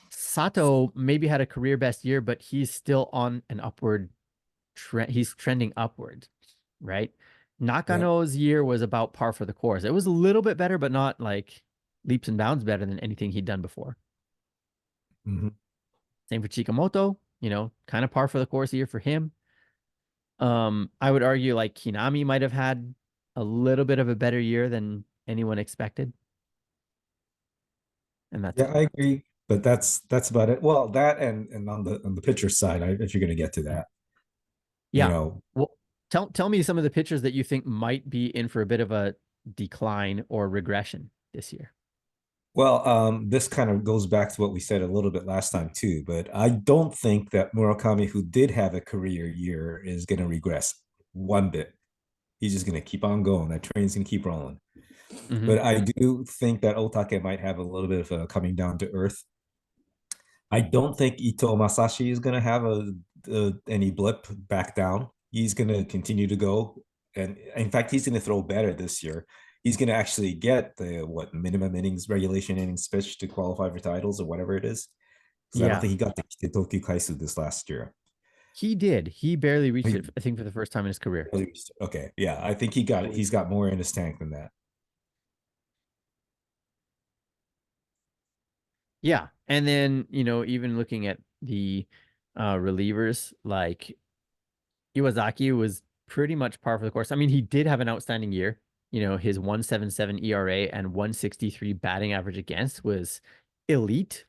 Sato maybe had a career best year, but he's still on an upward trend. He's trending upward, right? Yeah. Nakano's year was about par for the course. It was a little bit better, but not like leaps and bounds better than anything he'd done before. Mm-hmm. Same for Chikamoto, kind of par for the course year for him. I would argue like Kinami might have had a little bit of a better year than anyone expected. And that's Yeah, it. I agree. But that's about it. Well, that and on the pitcher side, if you're going to get to that, you Yeah. know, Well, Tell me some of the pitchers that you think might be in for a bit of a decline or regression this year. Well, this kind of goes back to what we said a little bit last time too, but I don't think that Murakami, who did have a career year, is going to regress one bit. He's just going to keep on going. That train's going to keep rolling. Hmm. But I do think that Otake might have a little bit of a coming down to earth. I don't think Ito Masashi is going to have any blip back down. He's going to continue to go, and in fact, he's going to throw better this year. He's going to actually get the what minimum innings, regulation innings pitch to qualify for titles or whatever it is. Because I don't Yeah, think he got the Tokyo Kaisu this last year. he did. He barely reached He- it, I think, for the first time in his career. Okay, yeah, I think he got it. He's got more in his tank than that. Yeah. And then, even looking at the relievers, like Iwazaki was pretty much par for the course. I mean, he did have an outstanding year. His 177 ERA and 163 batting average against was elite,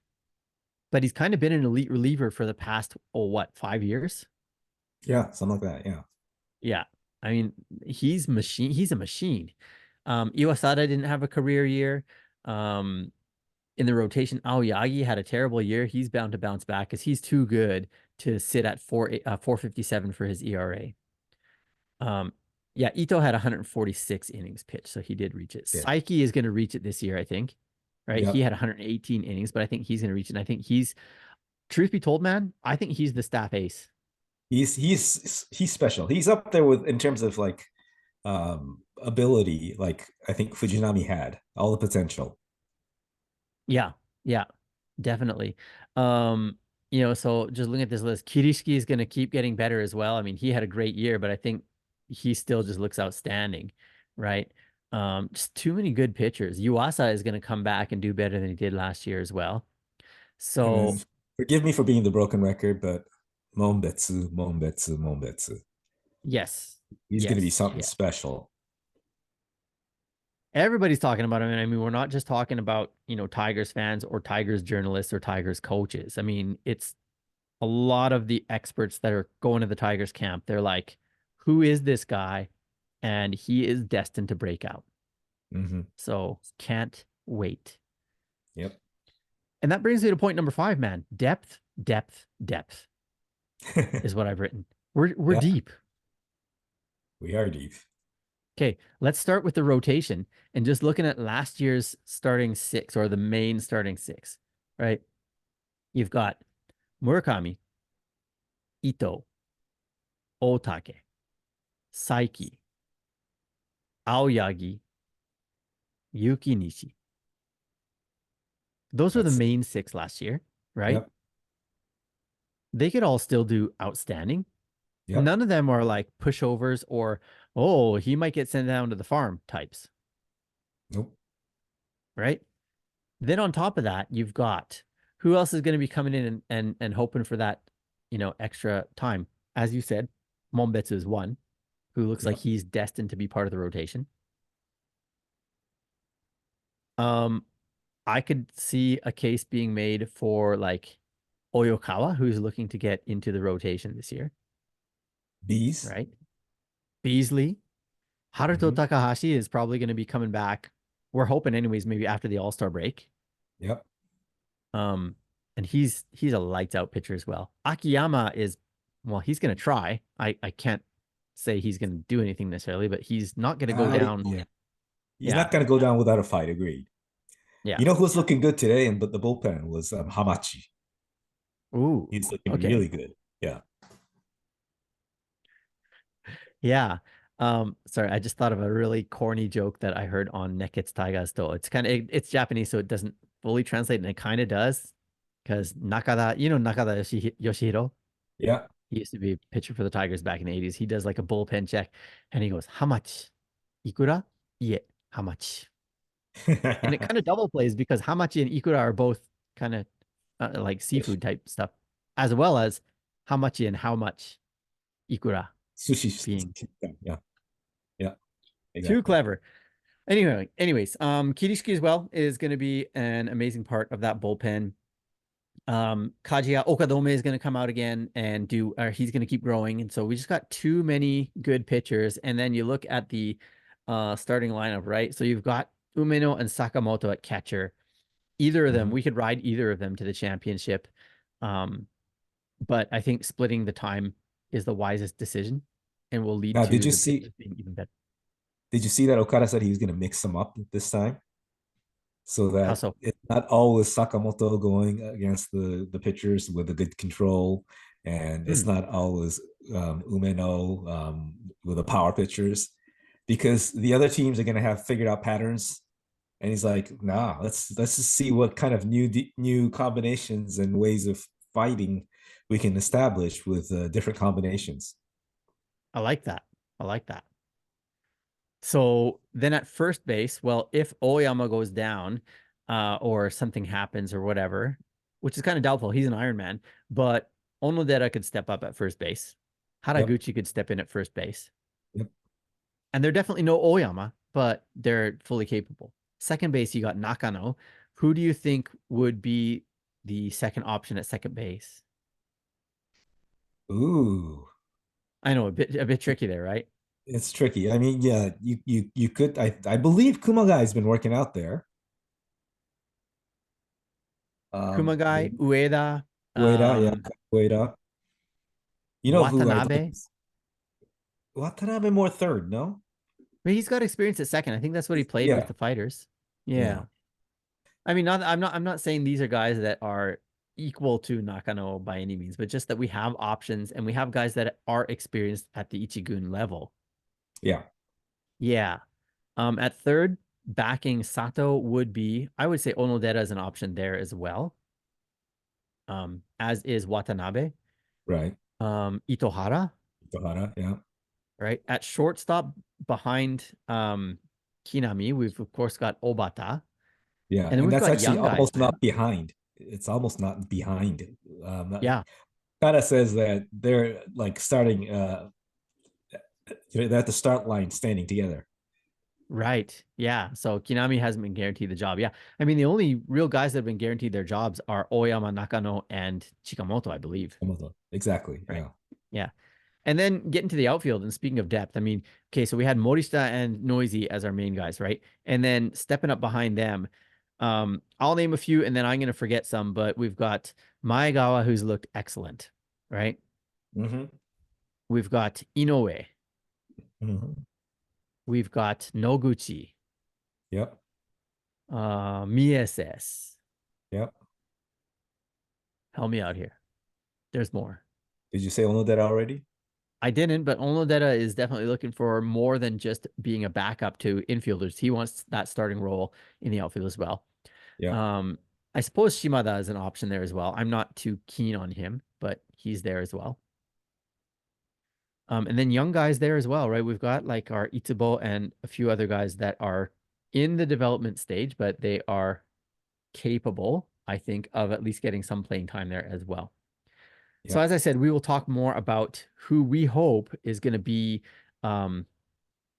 but he's kind of been an elite reliever for the past, oh, what, 5 years? Yeah, something like that. Yeah, Yeah. I mean, he's a machine. Iwasada didn't have a career year. Um, in the rotation, Aoyagi had a terrible year. He's bound to bounce back because he's too good to sit at 457 for his ERA. Um, yeah, Ito had 146 innings pitched, so he did reach it. yeah, Saiki is going to reach it this year, I think. Right? He yep. had 118 innings, but I think he's going to reach it. And I think truth be told, man, I think he's the staff ace. He's special. He's up there with in terms of like ability. Like I think Fujinami had all the potential. Yeah, yeah, definitely. So just looking at this list, Kirishiki is going to keep getting better as well. I mean, he had a great year, but I think he still just looks outstanding, right? Just too many good pitchers. Yuasa is going to come back and do better than he did last year as well. So, And forgive me for being the broken record, but Monbetsu. yes, He's going to be yes, something yeah. special. Everybody's talking about him. And I mean, we're not just talking about, Tigers fans or Tigers journalists or Tigers coaches. I mean, it's a lot of the experts that are going to the Tigers camp. They're like, who is this guy? And he is destined to break out. Hmm. So can't wait. Yep. And that brings me to point number 5, man. Depth, depth, depth is what I've written. We're Yeah, deep. we are deep. Okay, let's start with the rotation and just looking at last year's starting six or the main starting six, right? You've got Murakami, Ito, Otake, Saiki, Aoyagi, Yuki Nishi. Those were the That's main six last year, right? yep, They could all still do outstanding. yep. None of them are like pushovers or, oh, he might get sent down to the farm types, Nope. right? Then on top of that, you've got who else is going to be coming in and hoping for that, extra time. As you said, Mombetsu is one who looks like Yep. he's destined to be part of the rotation. Um, I could see a case being made for like Oyokawa, who's looking to get into the rotation this year, Bees. right? Beasley, Haruto Hmm. Takahashi is probably going to be coming back. We're hoping, anyways, maybe after the All-Star break. Yep. Um, and he's a lights out pitcher as well. Akiyama is, well, he's going to try. I can't say he's going to do anything necessarily, but he's not going to go down. Yeah. He's Yeah. not going to go down without a fight. Agreed. Yeah. You know who's looking good today, and but the bullpen was Hamachi. Ooh. He's looking Okay. really good. Yeah. Yeah. Sorry, I just thought of a really corny joke that I heard on Neketsu Tigers though. It's Japanese, so it doesn't fully translate, and it kind of does. Because Nakada Yoshihiro, Yeah. he used to be a pitcher for the Tigers back in the 80s. He does like a bullpen check and he goes, how much? Ikura? Yeah, how much? And it kind of double plays because Hamachi and Ikura are both kind of like Yes. seafood type stuff, as well as Hamachi and how much Ikura Sushi. being Yeah. Yeah. too Exactly. clever. Anyways, Kirishiki as well is going to be an amazing part of that bullpen. Kajiya Okadome is going to come out again and do, or he's going to keep growing. And so we just got too many good pitchers. And then you look at the starting lineup, right? So you've got Umeno and Sakamoto at catcher. Either of them, Mhm. we could ride either of them to the championship. Um, but I think splitting the time is the wisest decision and will lead Now, to the pitchers being even better. did you see that Okada said he was going to mix them up this time so How that so? it's not always Sakamoto going against the pitchers with a good control, and it's Hmm, not always Umeno with the power pitchers, because the other teams are going to have figured out patterns. And he's like, "Nah, let's just see what kind of new combinations and ways of fighting we can establish with different combinations." I like that. I like that. So then at first base, well, if Oyama goes down, or something happens or whatever, which is kind of doubtful, he's an Iron Man, but Onodera could step up at first base. Yep. Haraguchi could step in at first base. Yep. And they're definitely no Oyama, but they're fully capable. Second base, you got Nakano. Who do you think would be the second option at second base? Ooh. I know a bit tricky there, right? It's tricky. I mean, yeah, you could. I believe Kumagai has been working out there. Kumagai, Maybe Ueda, Ueda, yeah, um, Ueda. You know who I'd like Watanabe. to see? Watanabe more third, no? But he's got experience at second. I think that's what he played with Yeah, the fighters. yeah, Yeah. I mean, not I'm not saying these are guys that are equal to Nakano by any means, but just that we have options and we have guys that are experienced at the Ichigun level. yeah. Yeah. At third, backing Sato would be, I would say Onodera is an option there as well. As is Watanabe. Right. Itohara, Tohara, yeah, right? At shortstop behind Kinami, we've of course got Obata. yeah. And then And we've that's got actually young guys, almost man. not behind. It's almost not behind. Yeah, Kind of says that they're like starting. They're at the start line, standing together. right. Yeah. So Kinami hasn't been guaranteed the job. Yeah. I mean, the only real guys that have been guaranteed their jobs are Oyama, Nakano, and Chikamoto, I believe. Exactly. Right. Yeah. Yeah. And then getting to the outfield, and speaking of depth, I mean, okay, so we had Morista and Noisy as our main guys, right? And then stepping up behind them, I'll name a few and then I'm going to forget some, but we've got Maegawa, who's looked excellent, right? Hmm. We've got Inoue. Hmm. We've got Noguchi, Yep. Mieses. Yep. Help me out here. There's more. Did you say all of that already? I didn't, but Onodera is definitely looking for more than just being a backup to infielders. He wants that starting role in the outfield as well. Yeah. Um, I suppose Shimada is an option there as well. I'm not too keen on him, but he's there as well. And then young guys there as well, right? We've got like our Itsubo and a few other guys that are in the development stage, but they are capable, I think, of at least getting some playing time there as well. So Yep. as I said, we will talk more about who we hope is going to be um,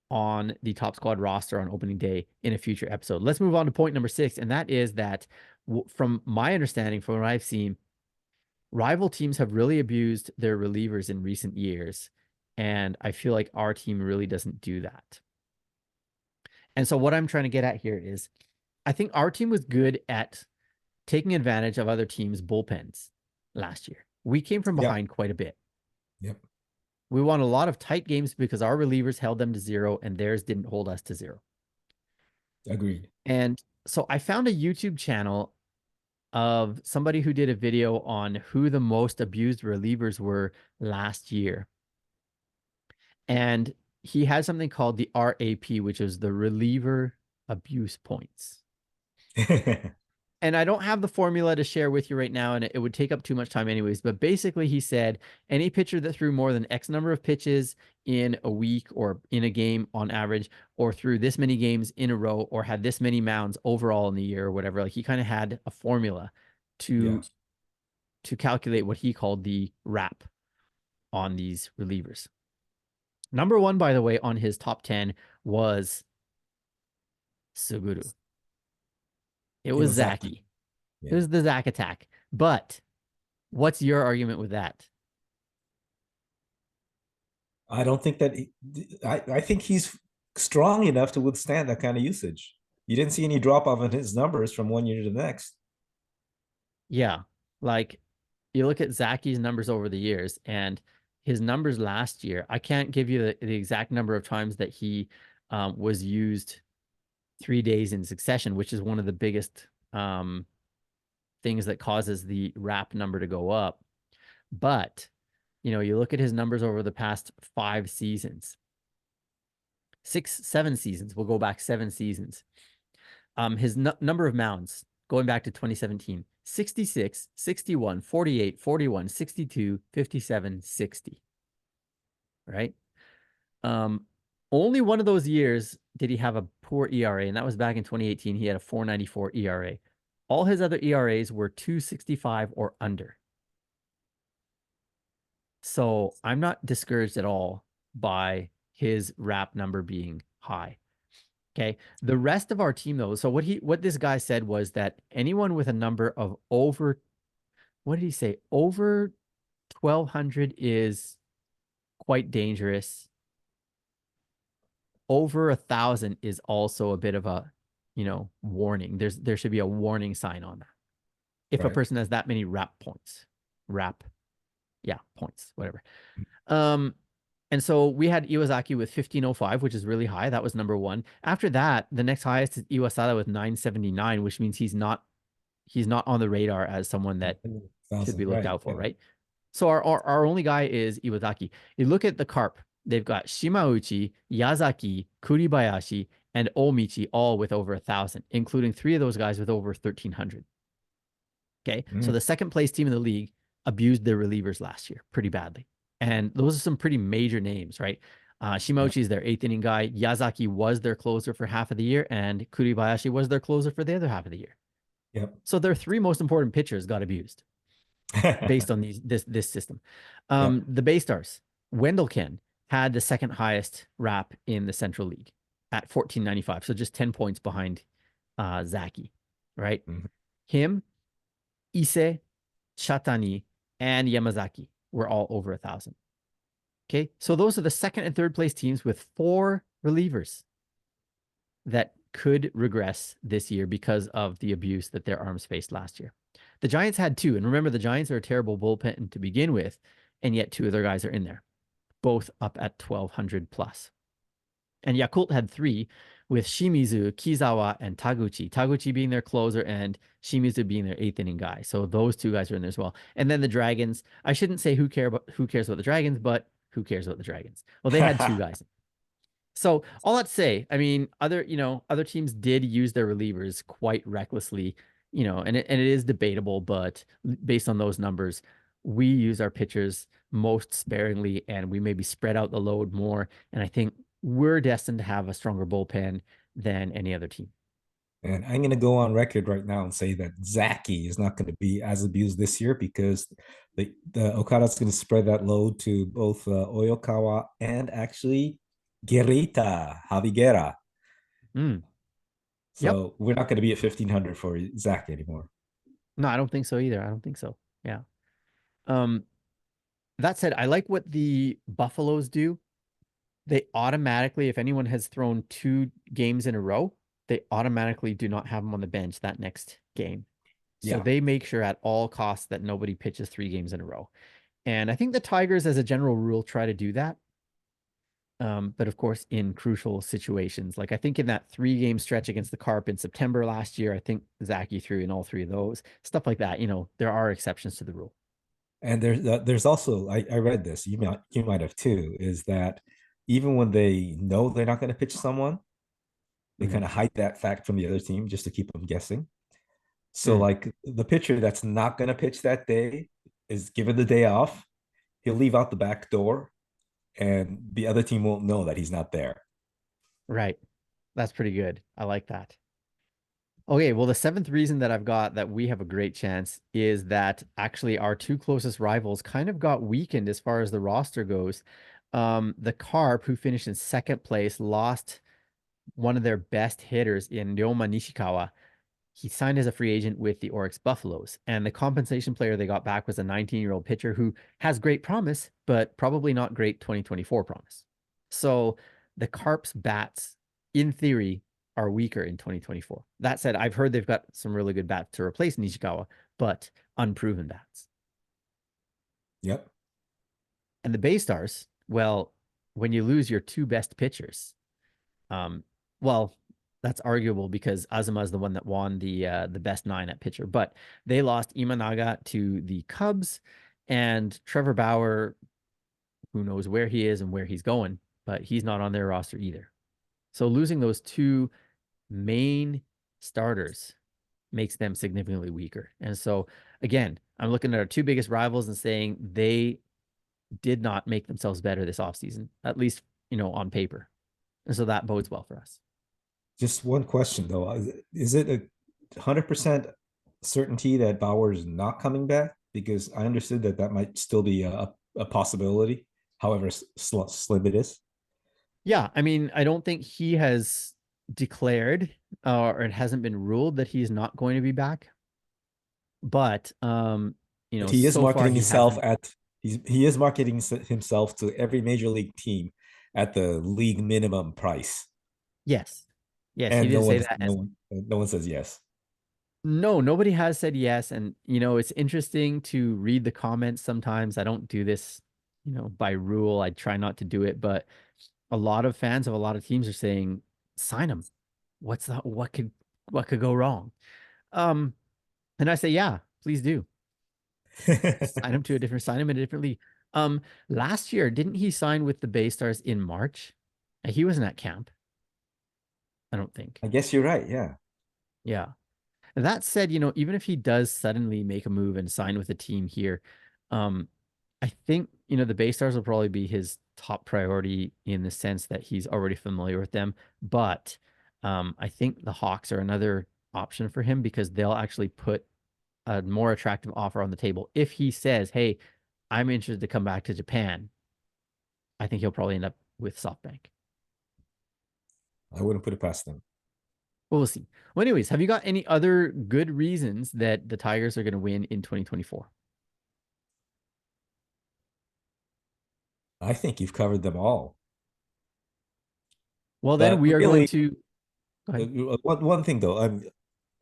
on the top squad roster on opening day in a future episode. Let's move on to point number 6, and that is that from my understanding, from what I've seen, rival teams have really abused their relievers in recent years, and I feel like our team really doesn't do that. And so what I'm trying to get at here is I think our team was good at taking advantage of other teams' bullpens last year. We came from Yep. behind quite a bit. Yep. We won a lot of tight games because our relievers held them to 0 and theirs didn't hold us to 0. Agreed. And so I found a YouTube channel of somebody who did a video on who the most abused relievers were last year. And he had something called the RAP, which is the reliever abuse points. And I don't have the formula to share with you right now, and it would take up too much time anyways. But basically, he said any pitcher that threw more than X number of pitches in a week or in a game on average, or threw this many games in a row, or had this many mounds overall in the year or whatever, like he kind of had a formula Yeah. to calculate what he called the RAP on these relievers. Number one, by the way, on his top 10 was Suguru. It It was was Zach. Zaki. It Yeah. was the Zach attack. But what's your argument with that? I don't think that I think he's strong enough to withstand that kind of usage. You didn't see any drop off in his numbers from one year to the next. Yeah. Like you look at Zaki's numbers over the years and his numbers last year, I can't give you the exact number of times that he was used 3 days in succession, which is one of the biggest things that causes the wrap number to go up. But, you look at his numbers over the past 5 seasons, 7 seasons, we'll go back 7 seasons. His number of mounds going back to 2017, 66, 61, 48, 41, 62, 57, 60. Right? Um, Only one of those years did he have a poor ERA, and that was back in 2018. He had a 4.94 ERA. All his other ERAs were 2.65 or under. So I'm not discouraged at all by his wrap number being high. Okay. The rest of our team though, so what this guy said was that anyone with a number of over, what did he say? Over 1,200 is quite dangerous. Over 1,000 is also a bit of a, warning. There should be a warning sign on that. If a Right. person has that many wrap points. Wrap, yeah, points, whatever. Um, and so we had Iwasaki with 1505, which is really high. That was number one. After that, the next highest is Iwasada with 979, which means he's not on the radar as someone that should be 1,000, looked right? out for, Yeah. right? So our only guy is Iwasaki. You look at the Carp, they've got Shimauchi, Yazaki, Kuribayashi, and Omichi all with over 1,000, including three of those guys with over 1,300. Okay. So Mm, the second place team in the league abused their relievers last year pretty badly. And those are some pretty major names, right? yeah. Shimauchi is their eighth inning guy. Yazaki was their closer for half of the year, and Kuribayashi was their closer for the other half of the year. Yep. So their three most important pitchers got abused based on this system. Yep. The Bay Stars, Wendelken had the second highest RAP in the Central League at 1495, so just 10 points behind Zaki, right? Mhm. Him, Ise, Chatani, and Yamazaki were all over 1,000. Okay, so those are the second and third place teams with four relievers that could regress this year because of the abuse that their arms faced last year. The Giants had two, and remember, the Giants are a terrible bullpen to begin with, and yet two of their guys are in there, both up at 1,200 plus. And Yakult had three, with Shimizu, Kizawa, and Taguchi. Taguchi being their closer and Shimizu being their eighth inning guy. So those two guys are in there as well. And then the Dragons. I shouldn't say who cares about the Dragons, but who cares about the Dragons? Well, they had two guys. So all that to say, I mean, other teams did use their relievers quite recklessly, and it is debatable, but based on those numbers, we use our pitchers most sparingly, and we maybe spread out the load more. And I think we're destined to have a stronger bullpen than any other team. And I'm going to go on record right now and say that Zaki is not going to be as abused this year because the Okada's going to spread that load to both Oyokawa and actually Guerrita, Javiguera. Mm, yep. So we're not going to be at 1,500 for Zach anymore. No, I don't think so either. I don't think so. Yeah. Um, that said, I like what the Buffaloes do. They automatically, if anyone has thrown 2 games in a row, they automatically do not have them on the bench that next game. So Yeah. they make sure at all costs that nobody pitches 3 games in a row. And I think the Tigers, as a general rule, try to do that. But of course, in crucial situations, like I think in that 3 game stretch against the Carp in September last year, I think Zaki threw in all three of those. Stuff like that. There are exceptions to the rule. And there's also I read this, you might have too, is that even when they know they're not going to pitch someone, they Mm. kind of hide that fact from the other team just to keep them guessing. So Mm. like the pitcher that's not going to pitch that day is given the day off. He'll leave out the back door, and the other team won't know that he's not there. Right. That's pretty good. I like that. Okay, well, the seventh reason that I've got that we have a great chance is that actually our two closest rivals kind of got weakened as far as the roster goes. The Carp, who finished in second place, lost one of their best hitters in Ryoma Nishikawa. he signed as a free agent with the Oryx Buffaloes. And the compensation player they got back was a 19-year-old pitcher who has great promise, but probably not great 2024 promise. So the Carps bats, in theory, are weaker in 2024. That said, I've heard they've got some really good bats to replace Nishikawa, but unproven bats. Yep. And the Bay Stars, well, when you lose your two best pitchers, um, well, that's arguable because Azuma is the one that won the best nine at pitcher, but they lost Imanaga to the Cubs, and Trevor Bauer, who knows where he is and where he's going, but he's not on their roster either. So losing those two main starters makes them significantly weaker. And so again, I'm looking at our two biggest rivals and saying they did not make themselves better this offseason, at least, on paper. And so that bodes well for us. Just one question though: is it 100% certainty that Bauer is not coming back? Because I understood that that might still be a possibility, however slim it is. Yeah, I mean, I don't think he has declared or it hasn't been ruled that he's not going to be back. But But he is so far marketing he himself hasn't. at he is marketing himself to every major league team at the league minimum price, Yes. Yes, he and did say that. no one says yes. No, nobody has said yes. And, it's interesting to read the comments sometimes. I don't do this, by rule. I try not to do it, but a lot of fans of a lot of teams are saying, sign him. What could go wrong? Um, and I say, yeah, please do. Sign him in a different league. Last year, didn't he sign with the Bay Stars in March? He wasn't at camp, I don't think. I guess you're right. Yeah. Yeah. That said, even if he does suddenly make a move and sign with a team here, um, I think, the Bay Stars will probably be his top priority in the sense that he's already familiar with them. But I think the Hawks are another option for him because they'll actually put a more attractive offer on the table. If he says, hey, I'm interested to come back to Japan, I think he'll probably end up with SoftBank. I wouldn't put it past them. Well, we'll see. Well, anyways, have you got any other good reasons that the Tigers are going to win in 2024? I think you've covered them all. Well, then But we are going really, to go ahead. one thing though,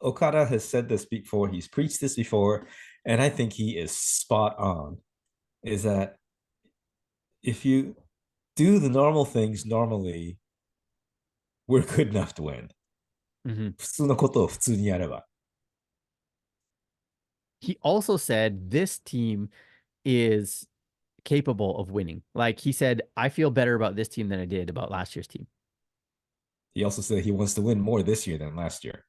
Okada has said this before. He's preached this before, and I think he is spot on. Is that if you do the normal things normally, we're good enough to win. Mhm. 普通のことを普通にやれば。He also said this team is capable of winning. Like he said, I feel better about this team than I did about last year's team. He also said he wants to win more this year than last year.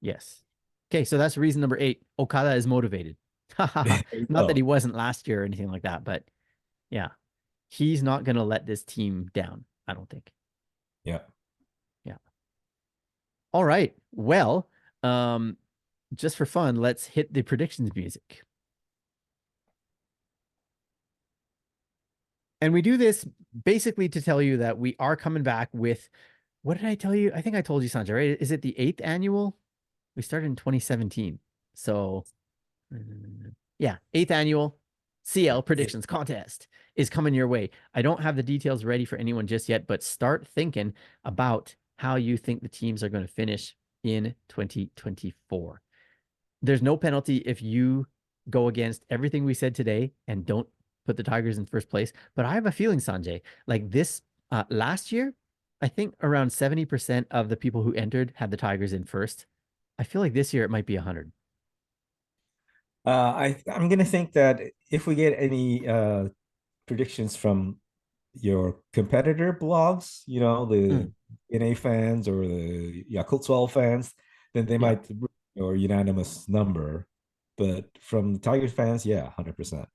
Yes. Okay, so that's reason number 8. Okada is motivated. There you Not that he go. wasn't last year or anything like that, but yeah, he's not going to let this team down, I don't think. Yeah. Yeah. All right. Well, um, just for fun, let's hit the predictions music. And we do this basically to tell you that we are coming back with, what did I tell you? I think I told you, Sanjay, right? Is it the 8th annual? We started in 2017. So, yeah, 8th annual CL predictions contest is coming your way. I don't have the details ready for anyone just yet, but start thinking about how you think the teams are going to finish in 2024. There's no penalty if you go against everything we said today and don't put the Tigers in first place. But I have a feeling, Sanjay, like this last year, I think around 70% of the people who entered had the Tigers in first. I feel like this year it might be 100. I'm gonna think that if we get any predictions from your competitor blogs, the Mm, NA fans or the Yakult 12 fans, then they yeah, might or unanimous number. But from the Tigers fans, yeah, 100%.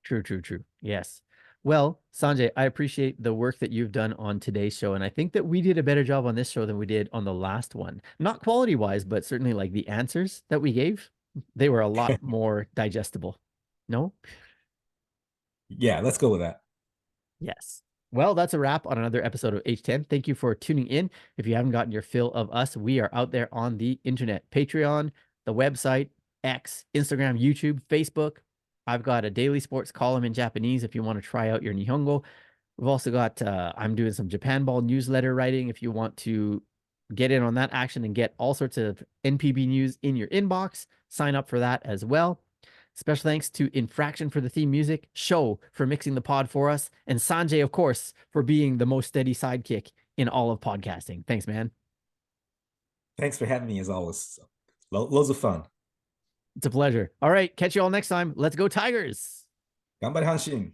true, true, true. Yes. Well, Sanjay, I appreciate the work that you've done on today's show. And I think that we did a better job on this show than we did on the last one. Not quality wise, but certainly like the answers that we gave, they were a lot more digestible. No? Yeah, let's go with that. Yes. Well, that's a wrap on another episode of H10. Thank you for tuning in. If you haven't gotten your fill of us, we are out there on the internet, Patreon, the website, X, Instagram, YouTube, Facebook. I've got a daily sports column in Japanese if you want to try out your Nihongo. We've also got, I'm doing some Japan Ball newsletter writing if you want to get in on that action and get all sorts of NPB news in your inbox. Sign up for that as well. Special thanks to Infraction for the theme music, Show for mixing the pod for us, and Sanjay, of course, for being the most steady sidekick in all of podcasting. Thanks, man. Thanks for having me as always. Loads of fun. It's a pleasure. All right, catch you all next time. Let's go, Tigers. 頑張れ阪神